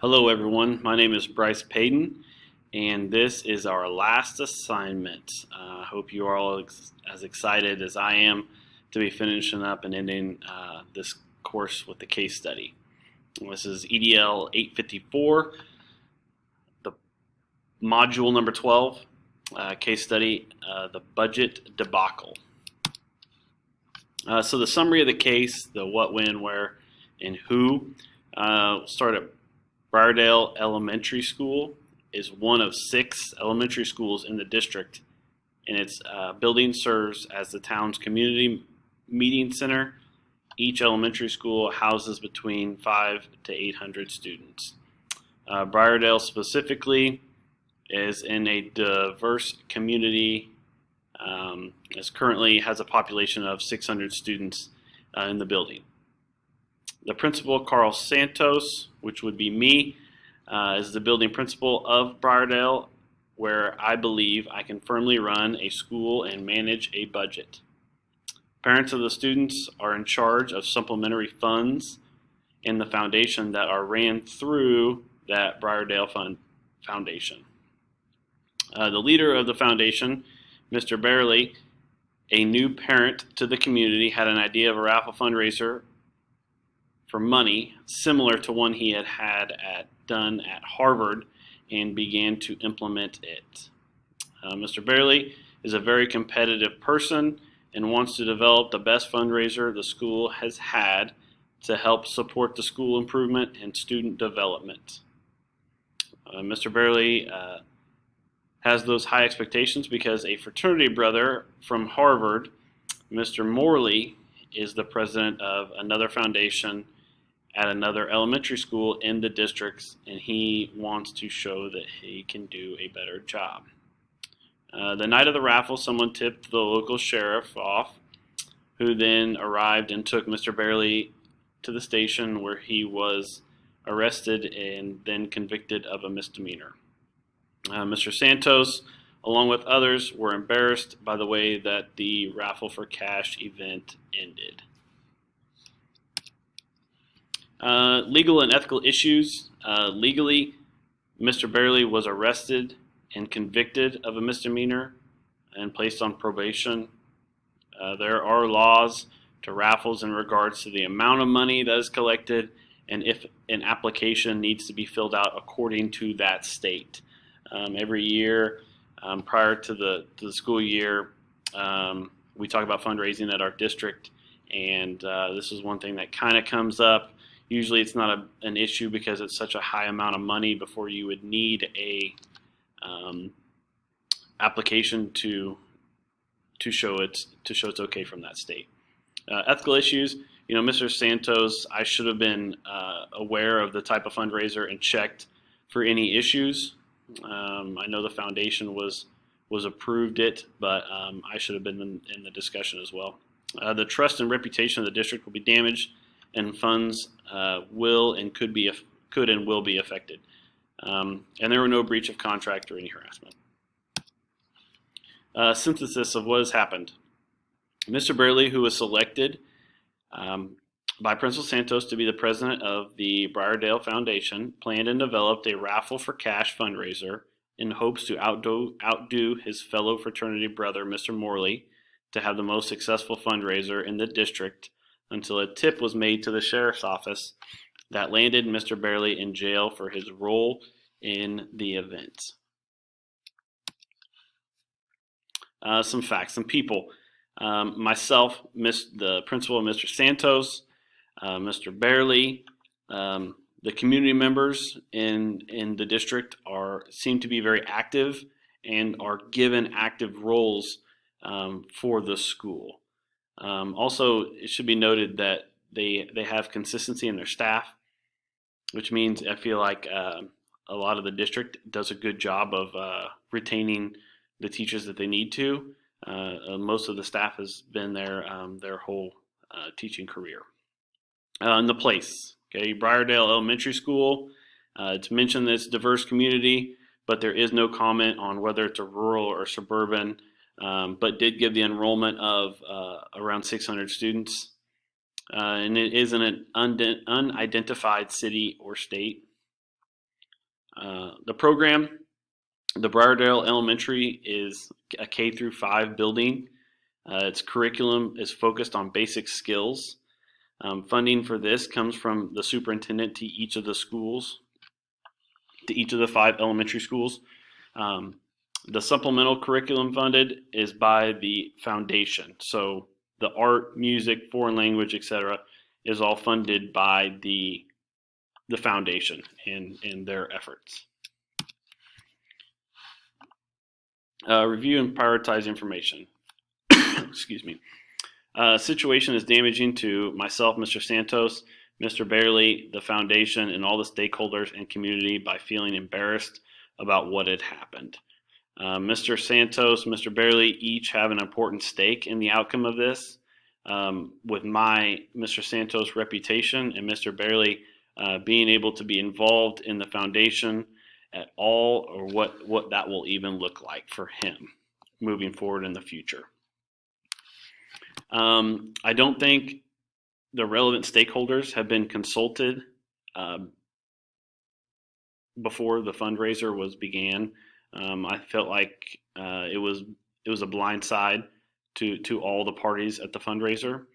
Hello everyone, my name is Bryce Paden, and this is our last assignment. I hope you are all as excited as I am to be finishing up and ending this course with the case study. This is EDL 854, the module number 12, case study, the budget debacle. So the summary of the case, the what, when, where, and who, start at Briardale Elementary School is one of 6 elementary schools in the district, and its building serves as the town's community meeting center. Each elementary school houses between 500 to 800 students. Briardale specifically is in a diverse community. It currently has a population of 600 students in the building. The principal, Carl Santos, which would be me, is the building principal of Briardale, where I believe I can firmly run a school and manage a budget. Parents of the students are in charge of supplementary funds in the foundation that are ran through that Briardale Foundation. The leader of the foundation, Mr. Barely, a new parent to the community, had an idea of a raffle fundraiser for money similar to one he had done at Harvard and began to implement it. Mr. Barely is a very competitive person and wants to develop the best fundraiser the school has had to help support the school improvement and student development. Mr. Barely has those high expectations because a fraternity brother from Harvard, Mr. Morley, is the president of another foundation at another elementary school in the districts, and he wants to show that he can do a better job. The night of the raffle, someone tipped the local sheriff off, who then arrived and took Mr. Barely to the station, where he was arrested and then convicted of a misdemeanor. Mr. Santos, along with others, were embarrassed by the way that the raffle for cash event ended. Legal and ethical issues. Legally, Mr. Barely was arrested and convicted of a misdemeanor and placed on probation. There are laws to raffles in regards to the amount of money that is collected and if an application needs to be filled out according to that state. Every year, prior to the school year, we talk about fundraising at our district, and this is one thing that kind of comes up. Usually it's not an issue because it's such a high amount of money before you would need a application to show it's okay from that state. Ethical issues. Mr. Santos, I should have been aware of the type of fundraiser and checked for any issues. I know the foundation was approved it, but I should have been in the discussion as well. The trust and reputation of the district will be damaged, and funds will and could and will be affected. And there were no breach of contract or any harassment. Synthesis of what has happened. Mr. Barely, who was selected by Principal Santos to be the president of the Briardale Foundation, planned and developed a raffle for cash fundraiser in hopes to outdo his fellow fraternity brother, Mr. Morley, to have the most successful fundraiser in the district, until a tip was made to the sheriff's office that landed Mr. Barely in jail for his role in the event. Some facts, some people. Myself, the principal, Mr. Santos, Mr. Barely, the community members in the district seem to be very active and are given active roles for the school. Also, it should be noted that they have consistency in their staff, which means I feel like a lot of the district does a good job of retaining the teachers that they need to. Most of the staff has been there their whole teaching career. And the place, okay, Briardale Elementary School. It's mentioned this diverse community, but there is no comment on whether it's a rural or suburban. But did give the enrollment of around 600 students. And it is in an unidentified city or state. The program, the Briardale Elementary, is a K through 5 building. Its curriculum is focused on basic skills. Funding for this comes from the superintendent to each of the schools, to each of the 5 elementary schools. The supplemental curriculum funded is by the foundation. So the art, music, foreign language, etc., is all funded by the foundation and their efforts. Review and prioritize information. Excuse me. Situation is damaging to myself, Mr. Santos, Mr. Bailey, the foundation, and all the stakeholders and community by feeling embarrassed about what had happened. Mr. Santos, Mr. Bailey each have an important stake in the outcome of this. With my Mr. Santos reputation and Mr. Bailey being able to be involved in the foundation at all, or what that will even look like for him moving forward in the future. I don't think the relevant stakeholders have been consulted before the fundraiser was began. I felt like it was a blind side to all the parties at the fundraiser.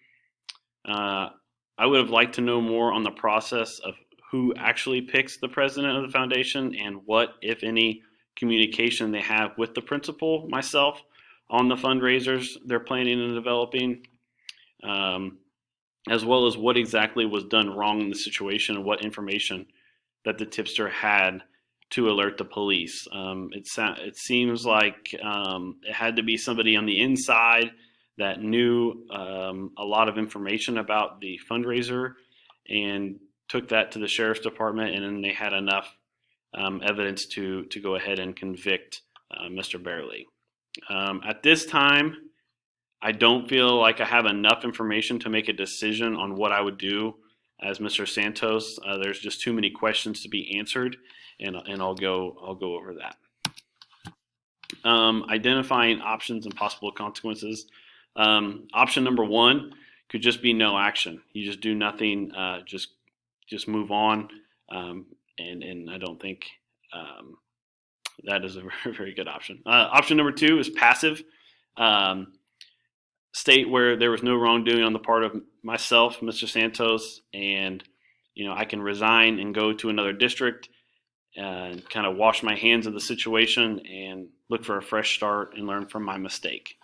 I would have liked to know more on the process of who actually picks the president of the foundation and what, if any, communication they have with the principal, myself, on the fundraisers they're planning and developing, as well as what exactly was done wrong in the situation and what information that the tipster had to alert the police. It seems like it had to be somebody on the inside that knew a lot of information about the fundraiser and took that to the sheriff's department, and then they had enough evidence to go ahead and convict Mr. Bailey. At this time, I don't feel like I have enough information to make a decision on what I would do as Mr. Santos. There's just too many questions to be answered, and I'll go over that. Identifying options and possible consequences. Option number 1 could just be no action. You just do nothing, just move on, and I don't think that is a very, very good option. Option number 2 is passive. State where there was no wrongdoing on the part of myself, Mr. Santos, and I can resign and go to another district and kind of wash my hands of the situation and look for a fresh start and learn from my mistake.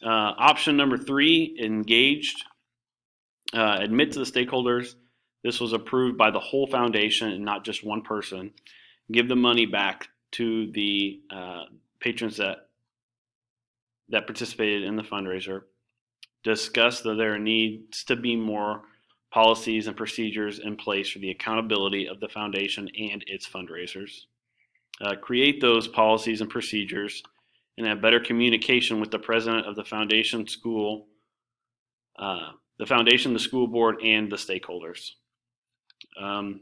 Option number 3, engaged. Admit to the stakeholders this was approved by the whole foundation and not just one person. Give the money back to the patrons that participated in the fundraiser. Discuss that there needs to be more policies and procedures in place for the accountability of the foundation and its fundraisers. Create those policies and procedures and have better communication with the president of the foundation, school, the school board, and the stakeholders. I'll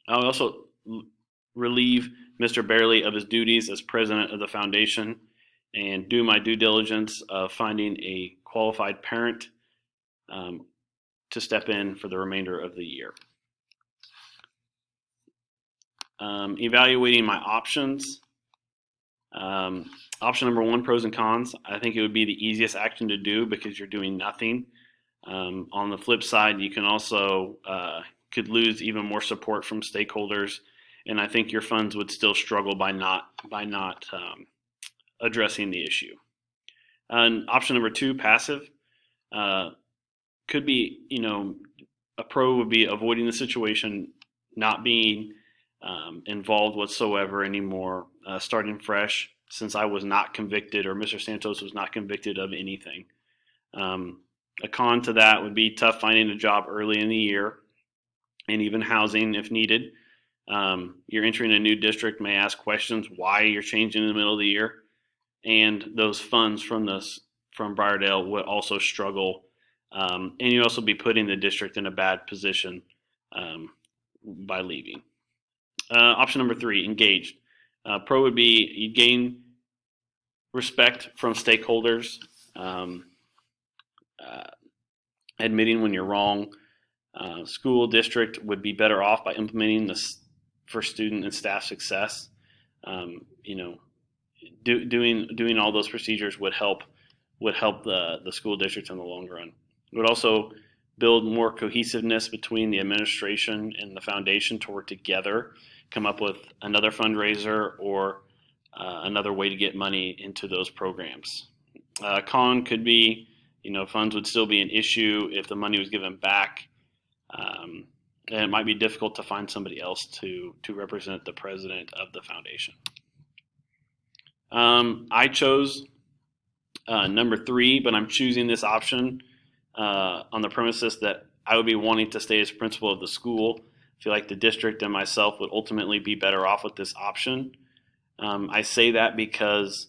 also relieve Mr. Bailey of his duties as president of the foundation and do my due diligence of finding a qualified parent to step in for the remainder of the year. Evaluating my options. Option number 1, pros and cons. I think it would be the easiest action to do because you're doing nothing. On the flip side, you can also could lose even more support from stakeholders, and I think your funds would still struggle by not addressing the issue. And option number 2, passive, could be, a pro would be avoiding the situation, not being involved whatsoever anymore, starting fresh, since I was not convicted, or Mr. Santos was not convicted of anything. A con to that would be tough finding a job early in the year, and even housing if needed. You're entering a new district, may ask questions why you're changing in the middle of the year, and those funds from Briardale would also struggle, and you'd also be putting the district in a bad position by leaving. Option number 3, engaged. Pro would be you gain respect from stakeholders, admitting when you're wrong. School district would be better off by implementing the for student and staff success. Doing all those procedures would help the school district in the long run. It would also build more cohesiveness between the administration and the foundation to work together, come up with another fundraiser or another way to get money into those programs. Con could be, funds would still be an issue if the money was given back. And it might be difficult to find somebody else to represent the president of the foundation. I chose number 3, but I'm choosing this option on the premises that I would be wanting to stay as principal of the school. I feel like the district and myself would ultimately be better off with this option. I say that because,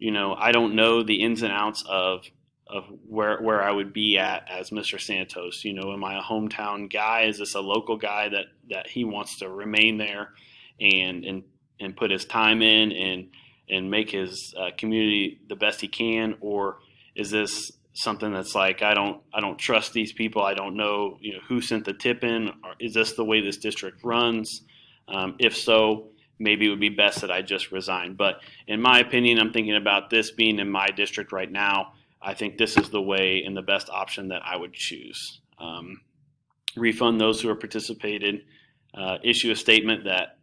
I don't know the ins and outs of where I would be at as Mr. Santos. Am I a hometown guy? Is this a local guy that he wants to remain there and put his time in and make his community the best he can? Or is this something that's like, I don't trust these people. I don't know, who sent the tip in. Or is this the way this district runs? If so, maybe it would be best that I just resign. But in my opinion, I'm thinking about this being in my district right now. I think this is the way and the best option that I would choose. Refund those who have participated, issue a statement that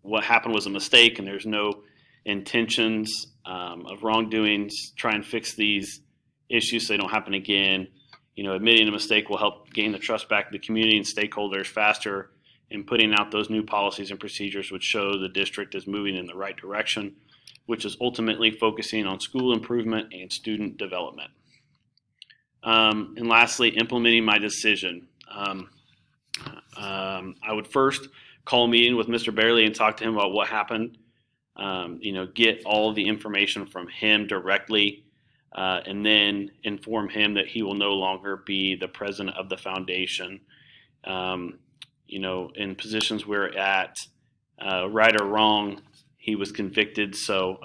what happened was a mistake and there's no intentions of wrongdoings. Try and fix these issues so they don't happen again. Admitting a mistake will help gain the trust back of the community and stakeholders faster, and putting out those new policies and procedures would show the district is moving in the right direction, which is ultimately focusing on school improvement and student development. And lastly, implementing my decision. I would first call a meeting with Mr. Bailey and talk to him about what happened. Get all the information from him directly, and then inform him that he will no longer be the president of the foundation. In positions we're at, right or wrong, he was convicted, so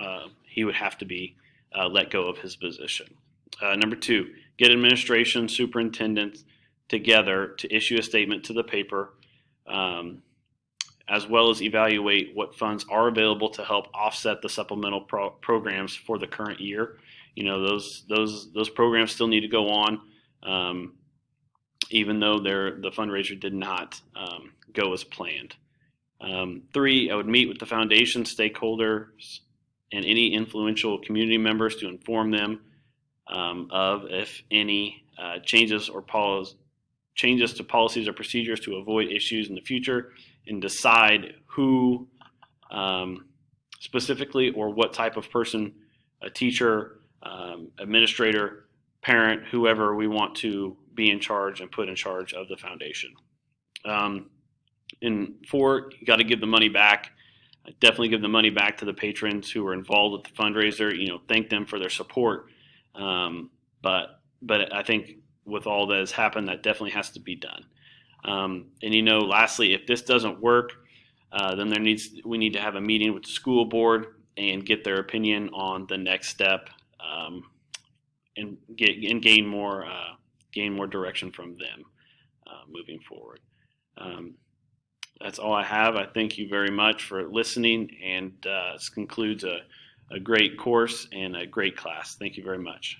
he would have to be let go of his position. Number 2, get administration, superintendent together to issue a statement to the paper, as well as evaluate what funds are available to help offset the supplemental programs for the current year. Those programs still need to go on, even though the fundraiser did not go as planned. 3, I would meet with the foundation stakeholders and any influential community members to inform them of, if any, changes to policies or procedures to avoid issues in the future, and decide who specifically or what type of person, a teacher, administrator, parent, whoever we want to be in charge and put in charge of the foundation. And 4, you got to give the money back. Definitely give the money back to the patrons who were involved with the fundraiser. Thank them for their support. But I think with all that has happened, that definitely has to be done. And lastly, if this doesn't work, then we need to have a meeting with the school board and get their opinion on the next step, and gain more direction from them moving forward. That's all I have. I thank you very much for listening, and this concludes a great course and a great class. Thank you very much.